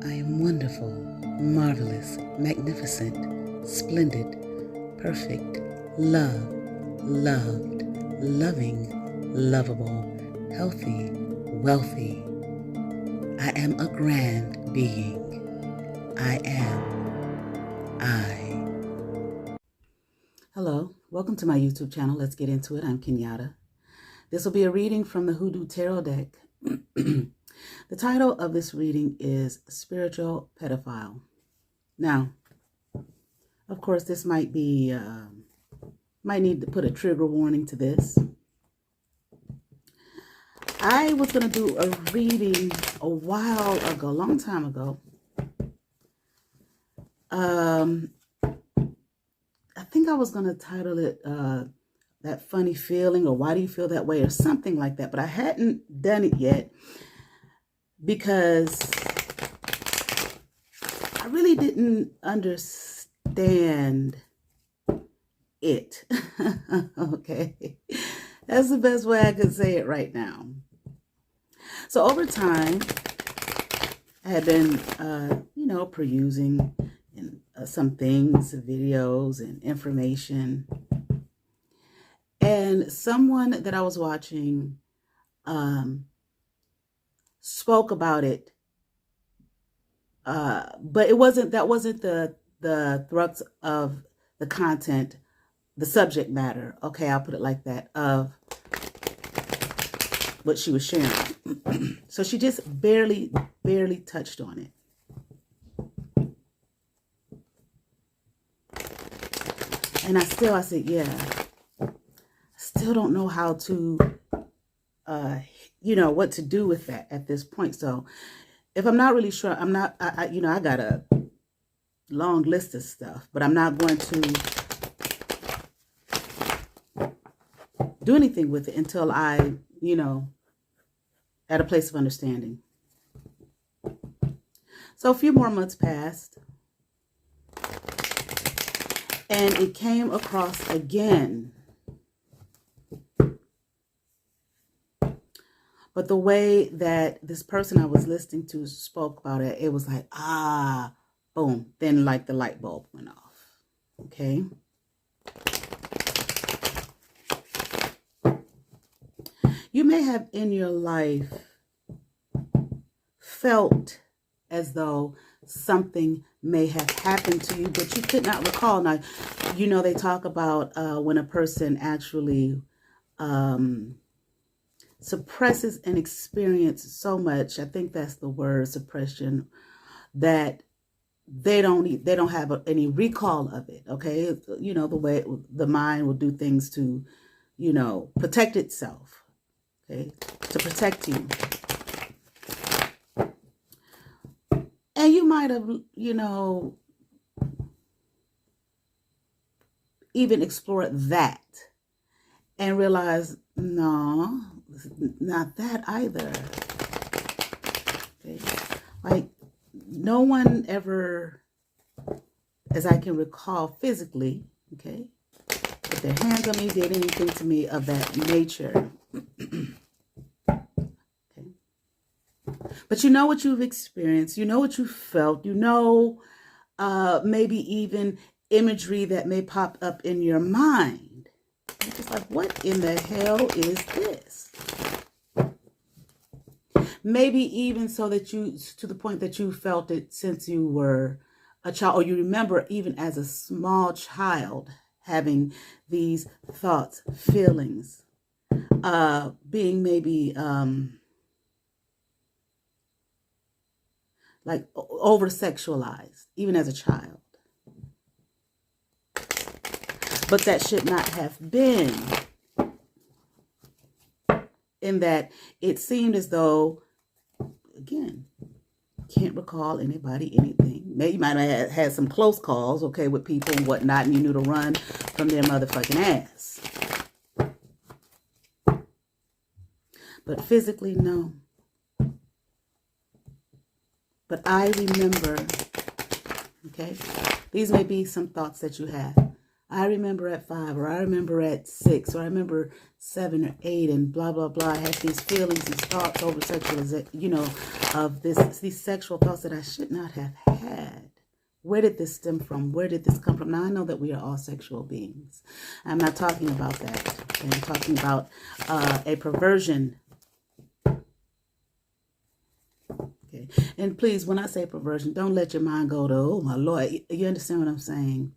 I am wonderful, marvelous, magnificent, splendid, perfect, loved, loving, lovable, healthy, wealthy. I am a grand being. I am I. Hello, welcome to my YouTube channel. Let's get into it. I'm Kenyatta. This will be a reading from the Hoodoo Tarot deck. The title of this reading is Spiritual Pedophile. Now, of course, this might be, might need to put a trigger warning to this. I was going to do a reading a while ago, a long time ago. I think I was going to title it That Funny Feeling, or Why Do You Feel That Way, or something like that. But I hadn't done it yet because I really didn't understand it. Okay. That's the best way I could say it right now. So over time, I had been, perusing some things, videos and information. And someone that I was watching spoke about it. But that wasn't the thrust of the content, the subject matter. Okay, I'll put it like that, of what she was sharing. So she just barely touched on it. And I said, yeah, I still don't know how to, what to do with that at this point. So if I'm not really sure, I got a long list of stuff, but I'm not going to do anything with it until I, at a place of understanding. So a few more months passed, and it came across again. But the way that this person I was listening to spoke about it, it was like, boom. Then like the light bulb went off. Okay. You may have in your life felt as though something may have happened to you, but you could not recall. Now, they talk about when a person actually suppresses an experience so much, I think that's the word, suppression, that they don't have any recall of it. Okay. The way the mind will do things to, protect itself. Okay. To protect you. And you might have, even explored that and realized, no, not that either. Okay. Like, no one ever, as I can recall physically, okay, put their hands on me, did anything to me of that nature. Okay. But you know what you've experienced, you know what you felt, maybe even imagery that may pop up in your mind. It's just like, what in the hell is this? Maybe even so that to the point that you felt it since you were a child, or you remember even as a small child having these thoughts, feelings, being maybe like over-sexualized, even as a child. But that should not have been, in that it seemed as though, again, can't recall anybody, anything. Maybe you might have had some close calls, okay, with people and whatnot, and you knew to run from their motherfucking ass. But physically, no. But I remember, okay, these may be some thoughts that you have. I remember at 5, or I remember at 6, or I remember 7 or 8, and blah, blah, blah. I had these feelings, these thoughts over sexualization, you know, of these sexual thoughts that I should not have had. Where did this stem from? Where did this come from? Now, I know that we are all sexual beings. I'm not talking about that. Okay? I'm talking about a perversion. Okay. And please, when I say perversion, don't let your mind go to, oh, my Lord. You understand what I'm saying?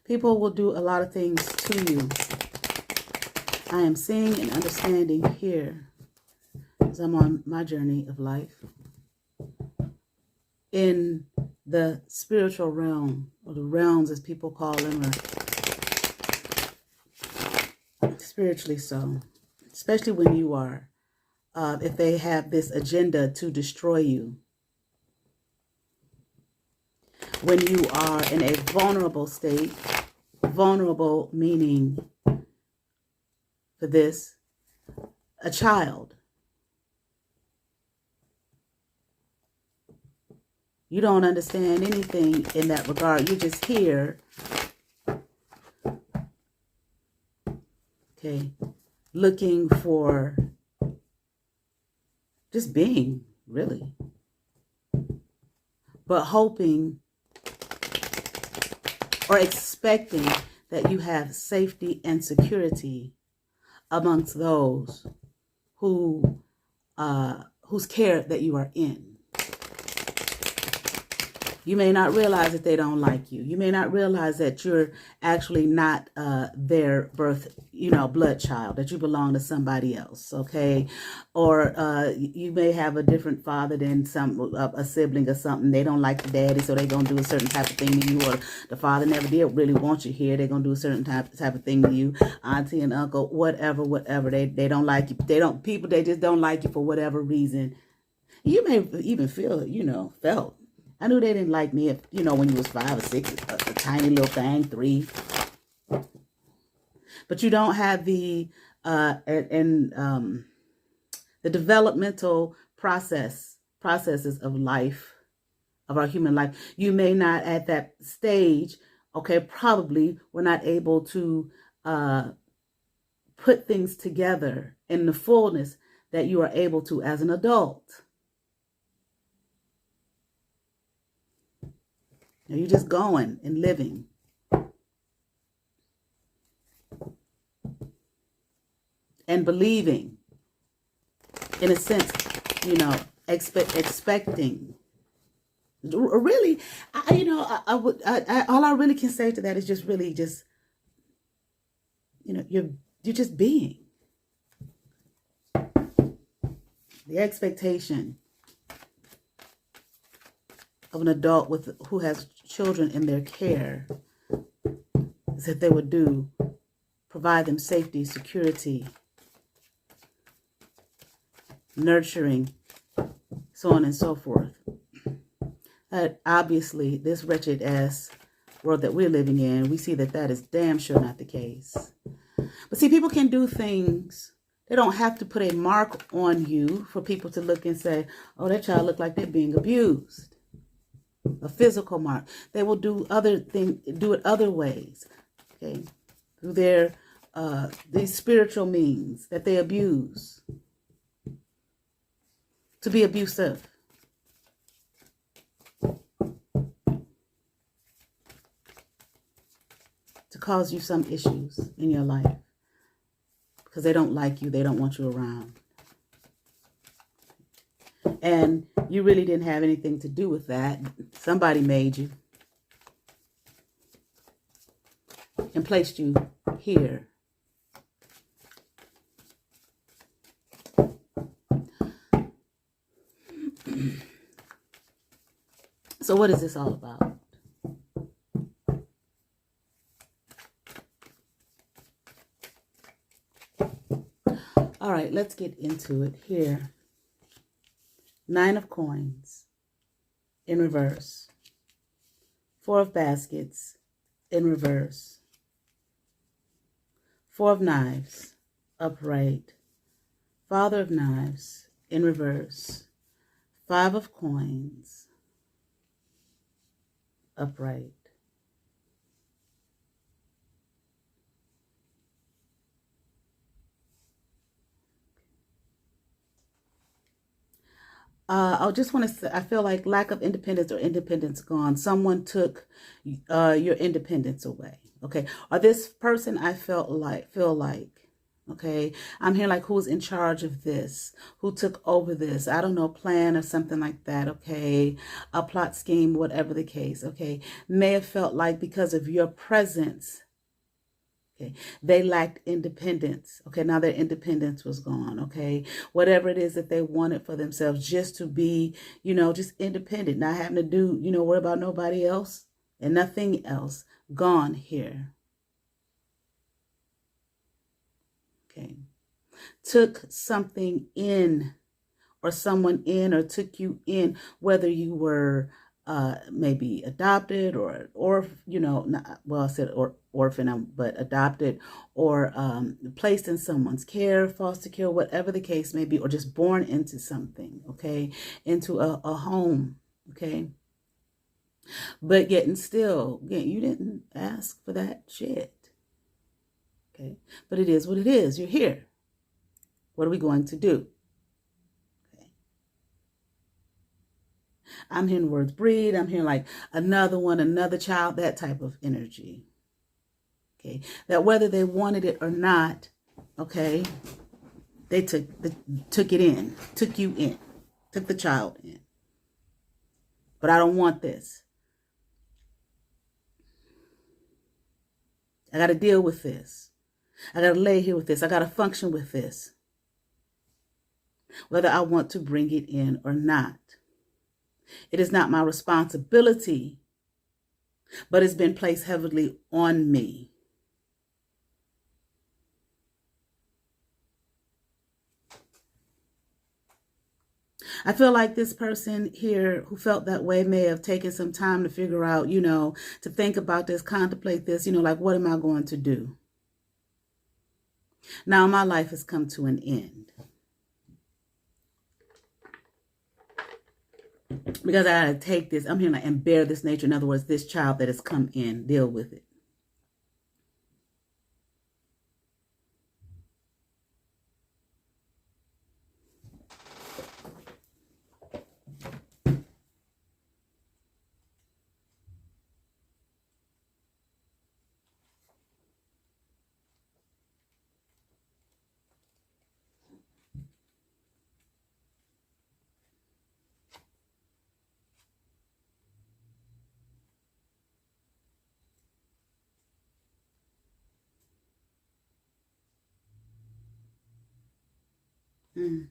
People will do a lot of things to you. I am seeing and understanding here as I'm on my journey of life. In the spiritual realm, or the realms as people call them, or spiritually so, especially when you are, if they have this agenda to destroy you. When you are in a vulnerable state, vulnerable meaning for this, a child. You don't understand anything in that regard. You're just here, okay, looking for just being, really. But hoping or expecting that you have safety and security amongst those who whose care that you are in. You may not realize that they don't like you. You may not realize that you're actually not their birth, blood child, that you belong to somebody else, okay? Or you may have a different father than a sibling or something. They don't like the daddy, so they're going to do a certain type of thing to you. Or the father never did really want you here. They're going to do a certain type of thing to you. Auntie and uncle, whatever. They don't like you. They just don't like you for whatever reason. You may even felt. I knew they didn't like me if, when you was 5 or 6, a tiny little thing, 3. But you don't have the developmental processes of life, of our human life. You may not at that stage, okay, probably were not able to put things together in the fullness that you are able to as an adult. You're just going and living. And believing, in a sense, expecting. Really, all I really can say to that is just really just, you're just being. The expectation of an adult who has children in their care is that they would provide them safety, security, nurturing, so on and so forth. That obviously, this wretched ass world that we're living in, we see that is damn sure not the case. But see, people can do things. They don't have to put a mark on you for people to look and say, oh, that child look like they're being abused. A physical mark. They will do it other ways, okay, through their these spiritual means that they abuse to be abusive. To cause you some issues in your life because they don't like you, they don't want you around. And you really didn't have anything to do with that. Somebody made you and placed you here. So what is this all about? All right, let's get into it here. 9 of coins in reverse. 4 of baskets in reverse. Four of Knives, upright. Father of Knives, in reverse. Five of Coins, upright. I just want to say, I feel like lack of independence or independence gone. Someone took your independence away. Okay. Or this person I feel like, okay, I'm here like who's in charge of this, who took over this, I don't know, plan or something like that, okay, a plot scheme, whatever the case, okay, may have felt like because of your presence, okay, they lacked independence. Okay, now their independence was gone. Okay, whatever it is that they wanted for themselves, just to be, just independent, not having to do, worry about nobody else and nothing else. Gone here. Okay, took something in, or someone in, or took you in, whether you were maybe adopted or not, well, I said orphan, but adopted, or placed in someone's care, foster care, whatever the case may be, or just born into something, okay, into a home, okay. But yet and still, again, you didn't ask for that shit, okay. But it is what it is. You're here. What are we going to do? I'm hearing the words breed. I'm hearing like another one, another child, that type of energy. Okay. That whether they wanted it or not, okay, they took it in, took you in, took the child in. But I don't want this. I got to deal with this. I got to lay here with this. I got to function with this. Whether I want to bring it in or not. It is not my responsibility, but it's been placed heavily on me. I feel like this person here who felt that way may have taken some time to figure out, to think about this, contemplate this, like, what am I going to do? Now my life has come to an end. Because I got to take this, I'm here and bear this nature. In other words, this child that has come in, deal with it. Mm.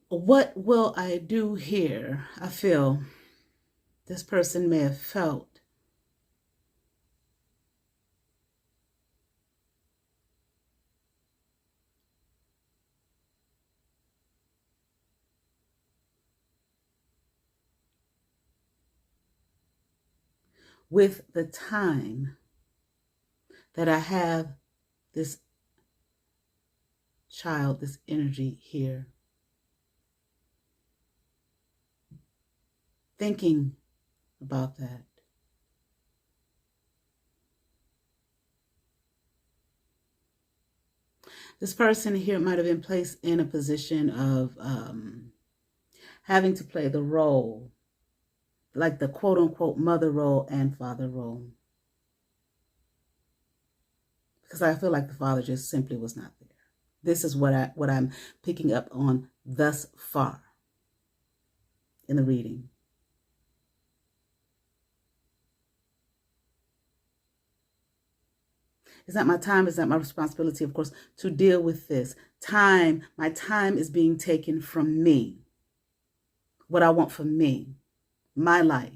What will I do here? I feel this person may have felt with the time that I have this child, this energy here, thinking about that. This person here might have been placed in a position of having to play the role, like the quote unquote mother role and father role. Because I feel like the father just simply was not there. This is what I'm picking up on thus far. in the reading. It's not my time, it's not my responsibility, of course, to deal with this. My time is being taken from me. What I want for me, my life.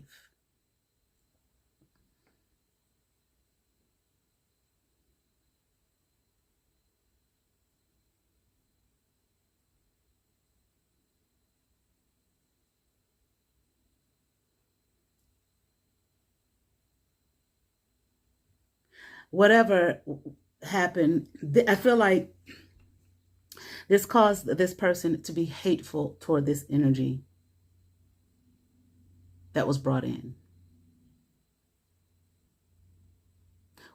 Whatever happened, I feel like this caused this person to be hateful toward this energy that was brought in.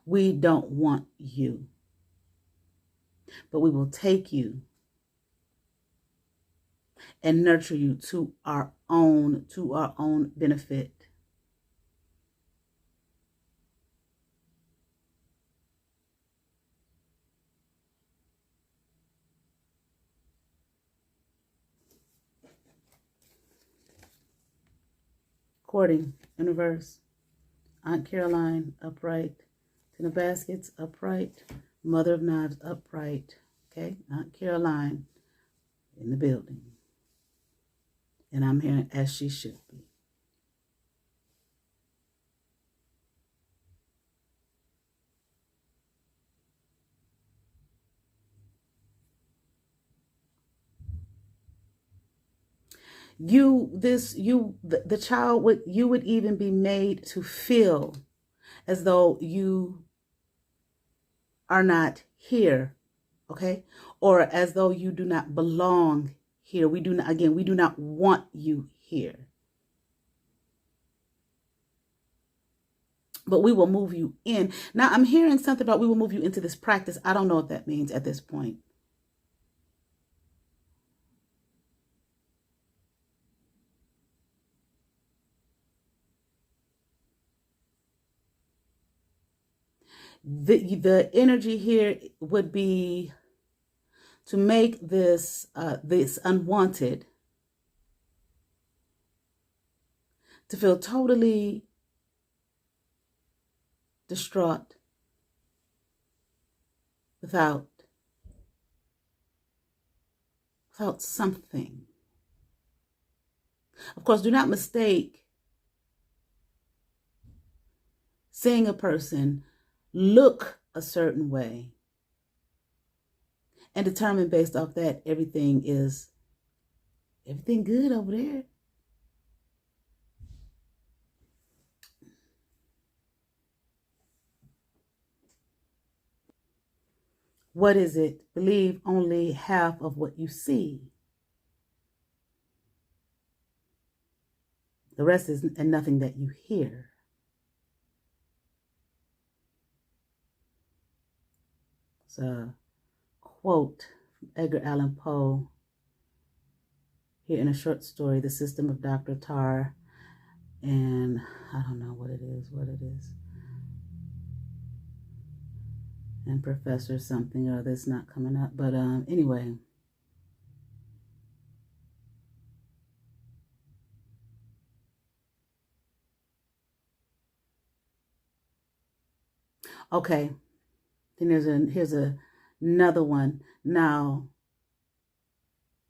We don't want you, but we will take you and nurture you to our own benefit. Courting in reverse. Aunt Caroline, upright. Ten of Baskets, upright. Mother of Knives, upright. Okay, Aunt Caroline in the building. And I'm hearing as she should be. The child you would even be made to feel as though you are not here, okay? Or as though you do not belong here. We do not want you here. But we will move you in. Now I'm hearing something about we will move you into this practice. I don't know what that means at this point. The energy here would be to make this unwanted, to feel totally distraught without something. Of course, do not mistake seeing a person look a certain way and determine based off that everything good over there. What is it? Believe only half of what you see. The rest is nothing that you hear. It's a quote from Edgar Allan Poe here in a short story, The System of Dr. Tar. And I don't know what it is. And Professor something or that's not coming up. But anyway. Okay. Then here's another one. Now,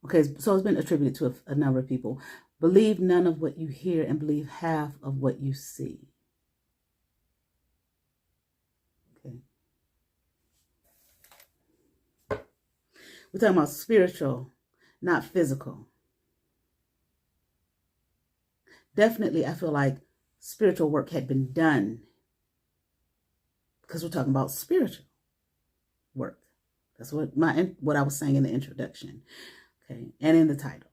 okay, so it's been attributed to a number of people. Believe none of what you hear and believe half of what you see. Okay. We're talking about spiritual, not physical. Definitely, I feel like spiritual work had been done because we're talking about spiritual work. That's what I was saying in the introduction, okay, and in the title.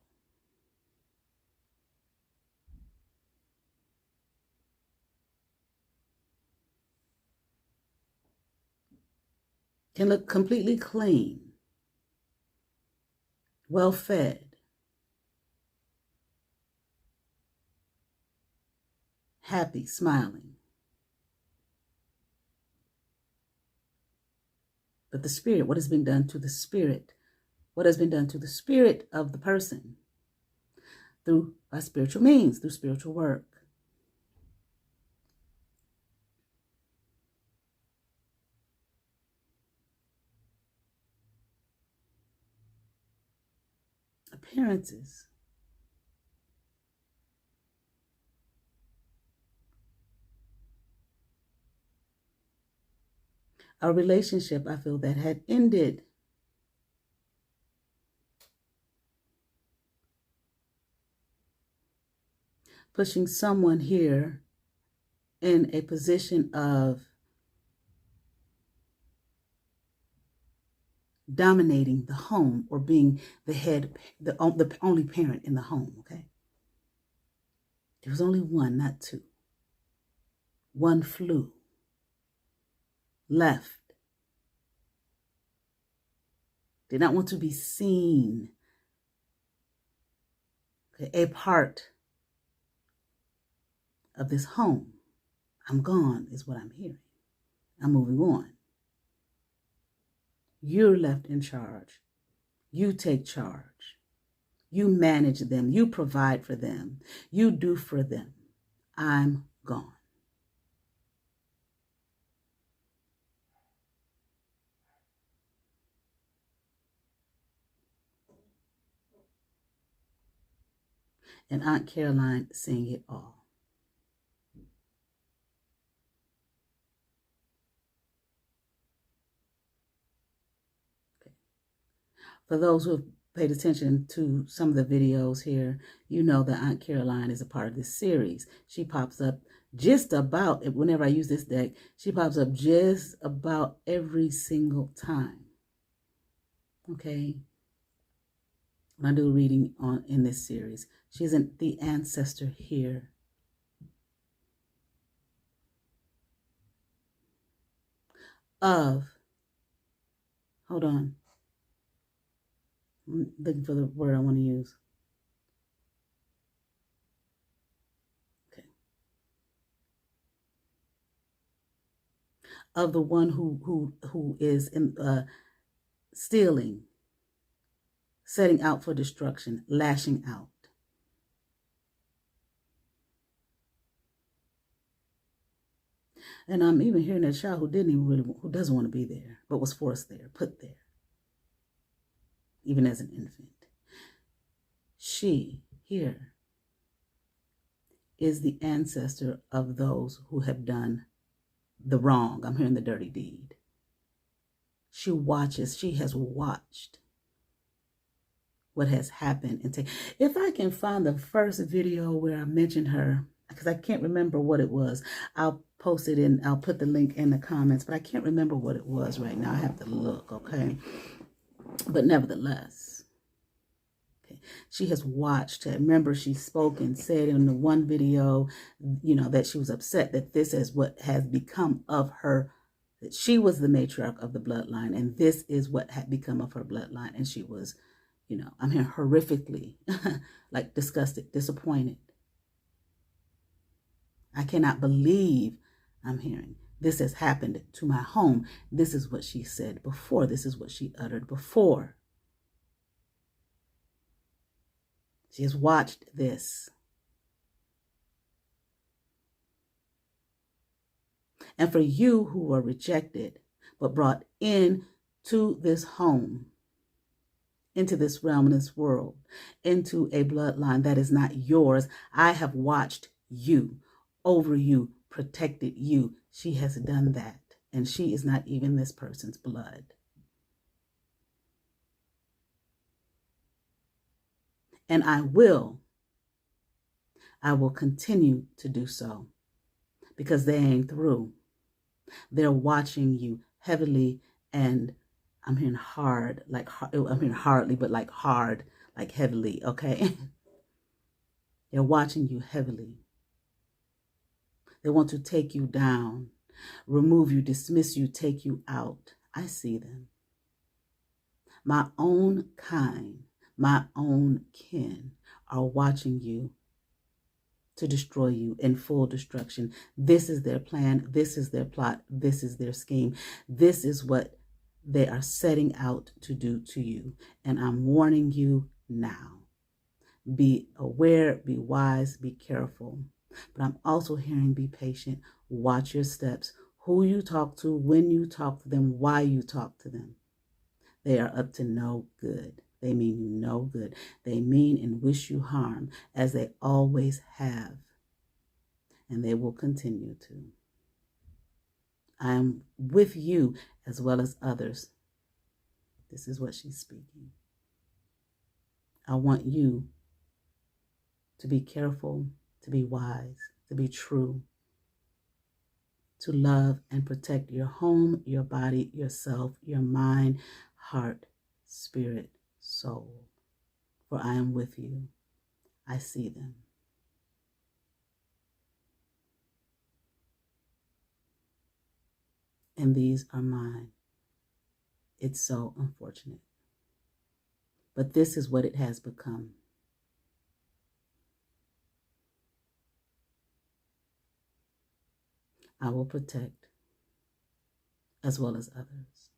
Can look completely clean, well fed, happy, smiling. But the spirit, what has been done to the spirit? What has been done to the spirit of the person? by spiritual means, through spiritual work. Appearances. A relationship, I feel, that had ended. Pushing someone here in a position of dominating the home or being the head, the only parent in the home, okay? There was only one, not two. One flew, left, did not want to be seen, okay, a part of this home. I'm gone is what I'm hearing. I'm moving on. You're left in charge. You take charge. You manage them. You provide for them. You do for them. I'm gone. And Aunt Caroline seeing it all. Okay. For those who have paid attention to some of the videos here, you know that Aunt Caroline is a part of this series. She pops up just about, whenever I use this deck, she pops up just about every single time. Okay? When I do reading in this series, she's the ancestor here. Hold on. I'm looking for the word I want to use. Okay. Of the one who is stealing, setting out for destruction, lashing out. And I'm even hearing that child who doesn't want to be there, but was forced there, put there, even as an infant. She here is the ancestor of those who have done the wrong. I'm hearing the dirty deed. She has watched what has happened. And if I can find the first video where I mentioned her, because I can't remember what it was, I'll post it in, I'll put the link in the comments, but I can't remember what it was right now. I have to look, okay? But nevertheless, okay, she has watched. Remember, she spoke and said in the one video, you know, that she was upset that this is what has become of her, that she was the matriarch of the bloodline, and this is what had become of her bloodline. And she was, you know, I'm hearing horrifically, like disgusted, disappointed. I cannot believe I'm hearing this has happened to my home. This is what she said before. This is what she uttered before. She has watched this. And for you who were rejected, but brought in to this home, into this realm, in this world, into a bloodline that is not yours, I have watched you, over you, protected you. She has done that. And she is not even this person's blood. And I will continue to do so, because they ain't through. They're watching you heavily, and I'm hearing hard, like, I'm hearing hardly, but like hard, like heavily, okay? They're watching you heavily. They want to take you down, remove you, dismiss you, take you out. I see them. My own kind, my own kin are watching you to destroy you in full destruction. This is their plan. This is their plot. This is their scheme. This is what they are setting out to do to you. And I'm warning you now. Be aware, be wise, be careful. But I'm also hearing be patient. Watch your steps. Who you talk to, when you talk to them, why you talk to them. They are up to no good. They mean you no good. They mean and wish you harm, as they always have. And they will continue to. I am with you as well as others. This is what she's speaking. I want you to be careful, to be wise, to be true, to love and protect your home, your body, yourself, your mind, heart, spirit, soul. For I am with you. I see them. And these are mine. It's so unfortunate. But this is what it has become. I will protect as well as others.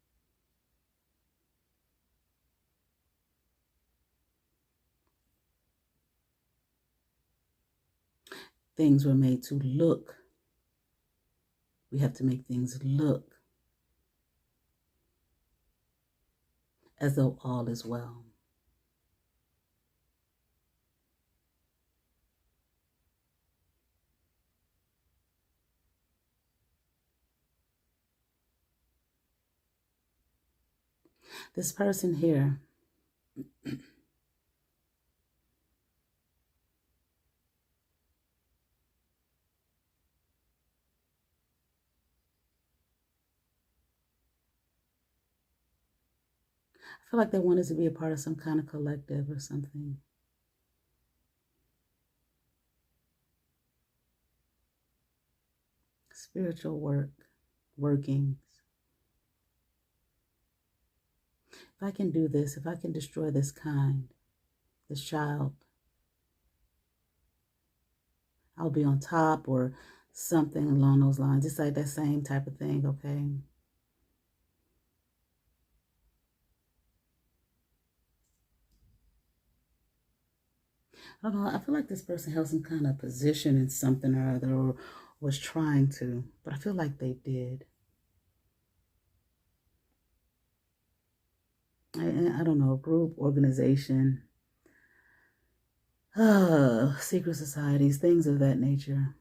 Things were made to look. We have to make things look as though all is well. This person here, I feel like they wanted to be a part of some kind of collective or something. Spiritual workings. If I can do this, if I can destroy this kind, this child, I'll be on top or something along those lines. It's like that same type of thing, okay? I don't know. I feel like this person held some kind of position in something or other, or was trying to, but I feel like they did. I don't know, group, organization, secret societies, things of that nature.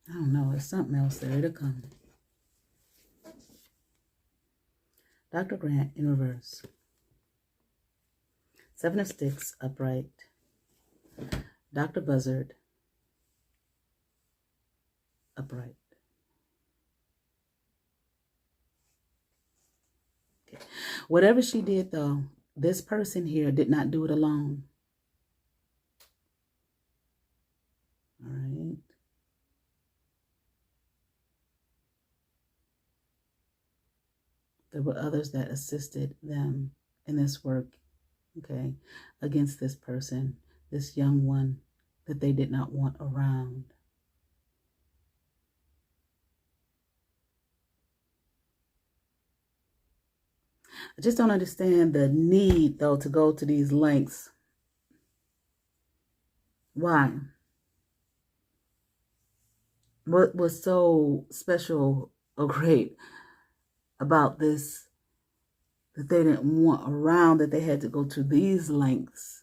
I don't know. There's something else there to come. Dr. Grant in reverse. 7 of Sticks upright. Dr. Buzzard upright. Okay. Whatever she did, though, this person here did not do it alone. All right. There were others that assisted them in this work, okay, against this person, this young one that they did not want around. I just don't understand the need, though, to go to these lengths. Why? What was so special or great about this that they didn't want around, that they had to go to these lengths?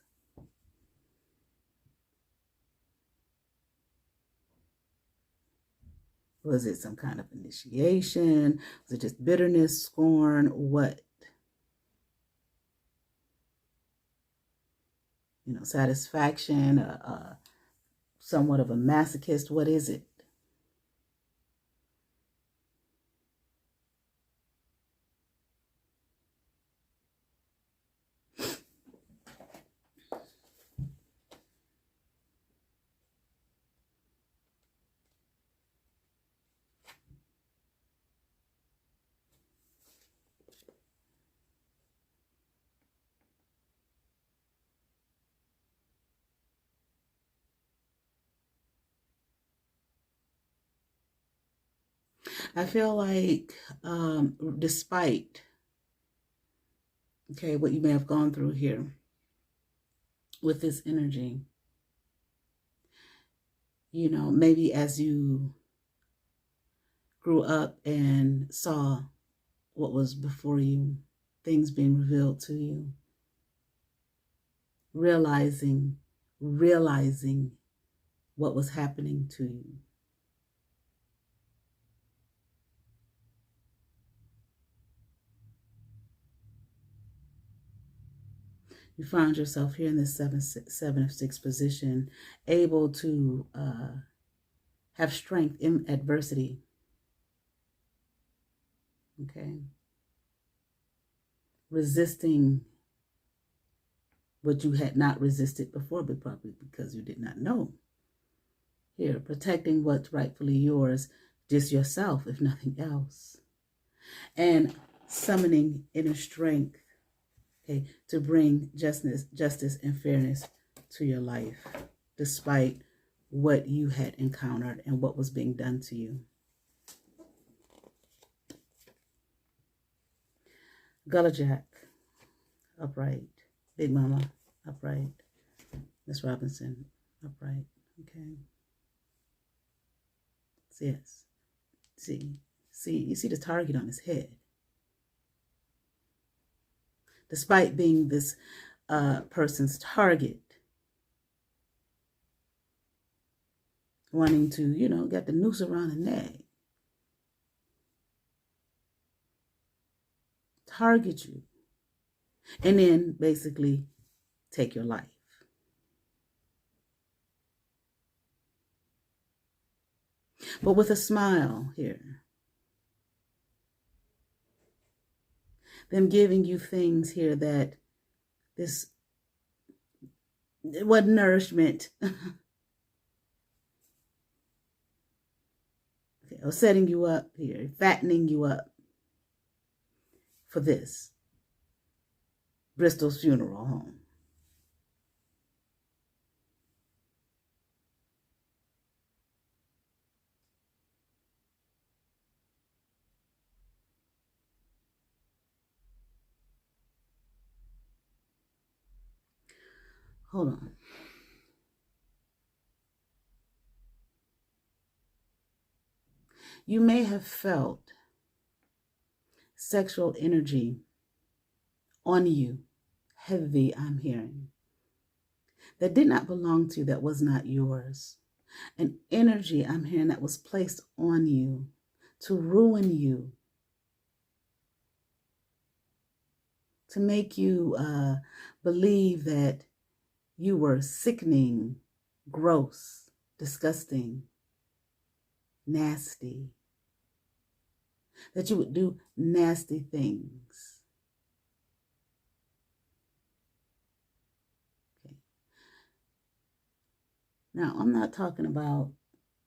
Was it some kind of initiation? Was it just bitterness, scorn? What? You know, satisfaction, somewhat of a masochist. What is it? I feel like despite, okay, what you may have gone through here with this energy, you know, maybe as you grew up and saw what was before you, things being revealed to you, realizing what was happening to you. You found yourself here in this 7 of 6 position, able to have strength in adversity. Okay. Resisting what you had not resisted before, but probably because you did not know. Here, protecting what's rightfully yours, just yourself, if nothing else. And summoning inner strength, okay, to bring justice and fairness to your life, despite what you had encountered and what was being done to you. Gullah Jack, upright. Big Mama, upright. Miss Robinson, upright. Okay. Yes. See, you see the target on his head. Despite being this person's target, wanting to, you know, get the noose around the neck, target you, and then basically take your life. But with a smile here. Them giving you things here that what nourishment. Okay, or setting you up here, fattening you up for this. Bristol's funeral home. Hold on. You may have felt sexual energy on you, heavy, I'm hearing, that did not belong to you, that was not yours. An energy, I'm hearing, that was placed on you to ruin you, to make you believe that you were sickening, gross, disgusting, nasty, that you would do nasty things. Okay. Now, I'm not talking about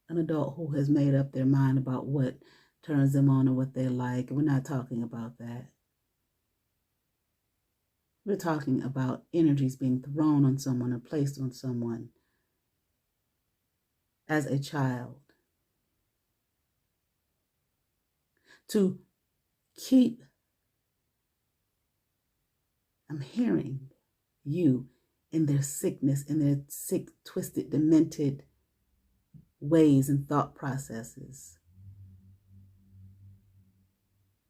an adult who has made up their mind about what turns them on and what they like. We're not talking about that. We're talking about energies being thrown on someone or placed on someone as a child to keep, I'm hearing, you in their sickness, in their sick, twisted, demented ways and thought processes.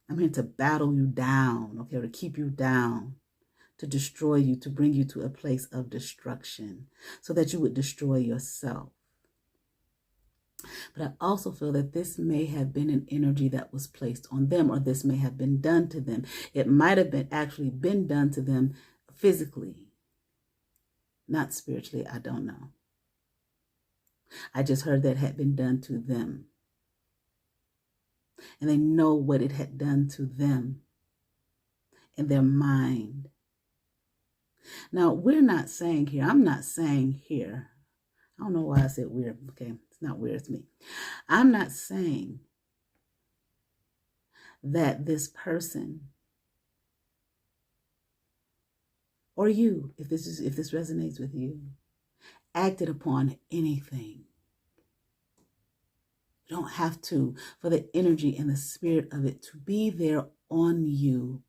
I'm here to battle you down, okay, or to keep you down, to destroy you, to bring you to a place of destruction so that you would destroy yourself. But I also feel that this may have been an energy that was placed on them, or this may have been done to them. It might have been actually been done to them physically, not spiritually, I don't know. I just heard that had been done to them. And they know what it had done to them in their mind. Now, we're not saying here, I'm not saying here, I don't know why I said weird, okay? It's not weird, it's me. I'm not saying that this person or you, if this resonates with you, acted upon anything. You don't have to, for the energy and the spirit of it to be there on you.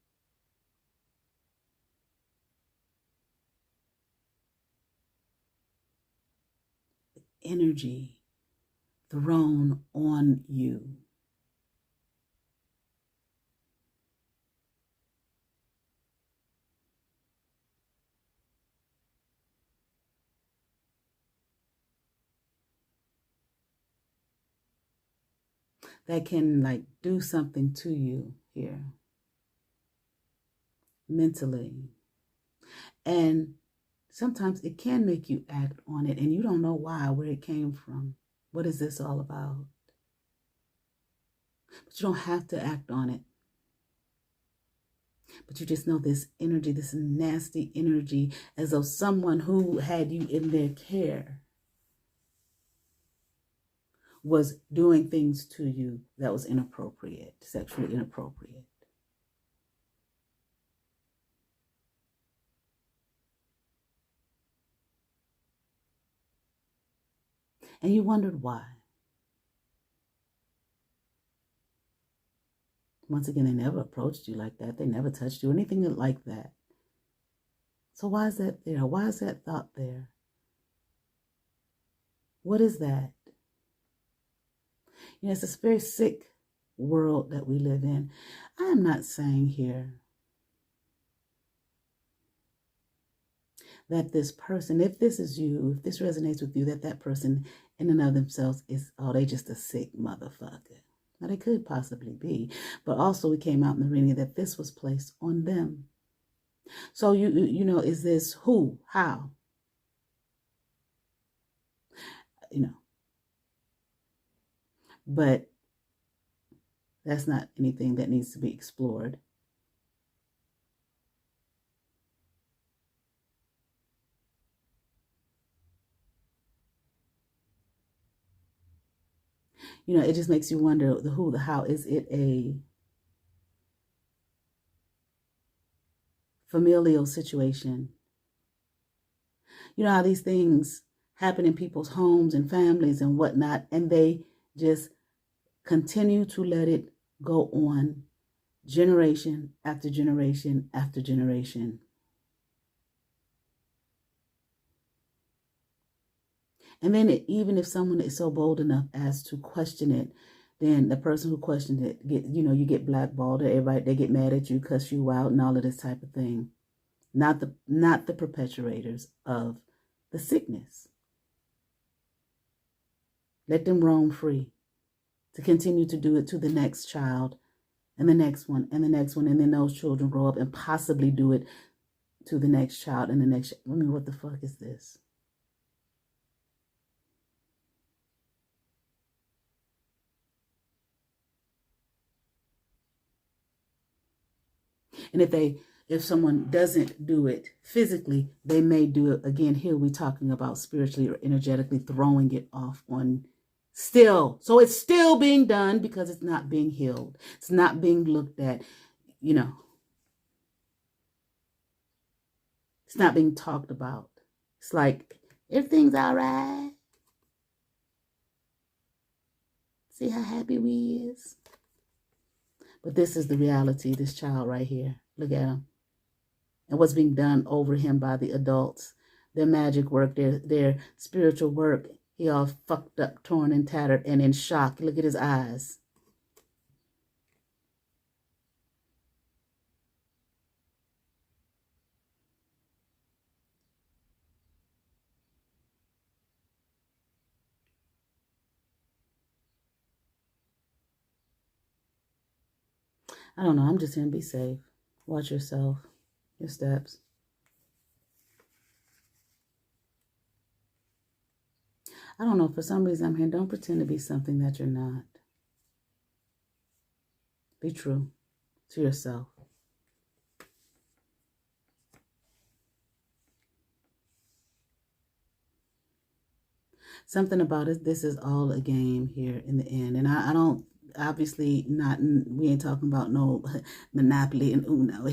The energy thrown on you. That can like do something to you here mentally. And sometimes it can make you act on it and you don't know why, where it came from. What is this all about? But you don't have to act on it. But you just know this energy, this nasty energy, as though someone who had you in their care was doing things to you that was inappropriate, sexually inappropriate. And you wondered why. Once again, they never approached you like that. They never touched you, anything like that. So why is that there? Why is that thought there? What is that? You know, it's this very sick world that we live in. I am not saying here that this person, if this is you, if this resonates with you, that person in and of themselves is, oh, they just a sick motherfucker. Now, they could possibly be, but also we came out in the reading that this was placed on them. So, you know, is this who, how? You know, but that's not anything that needs to be explored. You know, it just makes you wonder the who, the how. Is it a familial situation? You know how these things happen in people's homes and families and whatnot, and they just continue to let it go on generation after generation after generation. And then even if someone is so bold enough as to question it, then the person who questioned it, you get blackballed, or everybody, they get mad at you, cuss you out, and all of this type of thing. Not the perpetuators of the sickness. Let them roam free to continue to do it to the next child and the next one and the next one. And then those children grow up and possibly do it to the next child and the next. I mean, what the fuck is this? And if someone doesn't do it physically, they may do it again. Here we're talking about spiritually or energetically throwing it off on still. So it's still being done because it's not being healed. It's not being looked at, you know. It's not being talked about. It's like, everything's all right. See how happy we is? But this is the reality, this child right here. Look at him. And what's being done over him by the adults. Their magic work, their spiritual work. He all fucked up, torn and tattered and in shock. Look at his eyes. I don't know. I'm just saying, be safe. Watch yourself, your steps. I don't know. For some reason, I'm here. Don't pretend to be something that you're not. Be true to yourself. Something about it. This is all a game here in the end. And I don't, obviously not, we ain't talking about no Monopoly and Uno.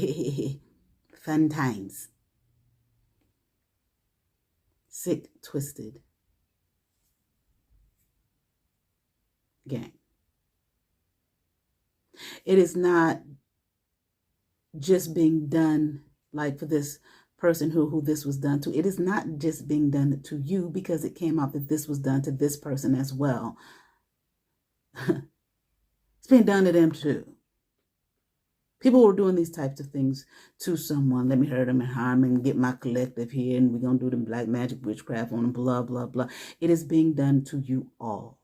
Fun times. Sick, twisted. game. It is not just being done like for this person who this was done to. It is not just being done to you because it came out that this was done to this person as well. It's being done to them too. People were doing these types of things to someone. Let me hurt them and harm and get my collective here, and we're going to do the black magic witchcraft on them, blah, blah, blah. It is being done to you all.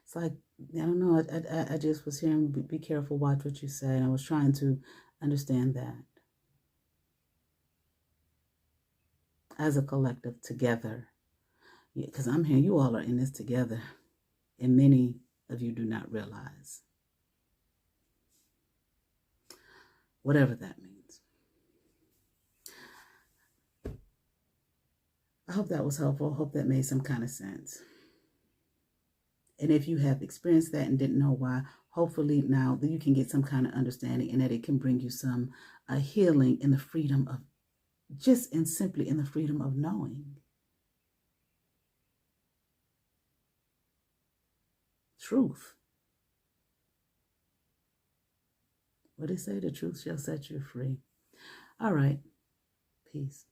It's like, I don't know, I just was hearing, be careful, watch what you say, and I was trying to understand that. As a collective, together. Because I'm hearing you all are in this together, and many of you do not realize. Whatever that means. I hope that was helpful. I hope that made some kind of sense. And if you have experienced that and didn't know why, hopefully now that you can get some kind of understanding and that it can bring you some healing in the freedom of, just and simply in the freedom of knowing. Truth. What did it say? The truth shall set you free. All right. Peace.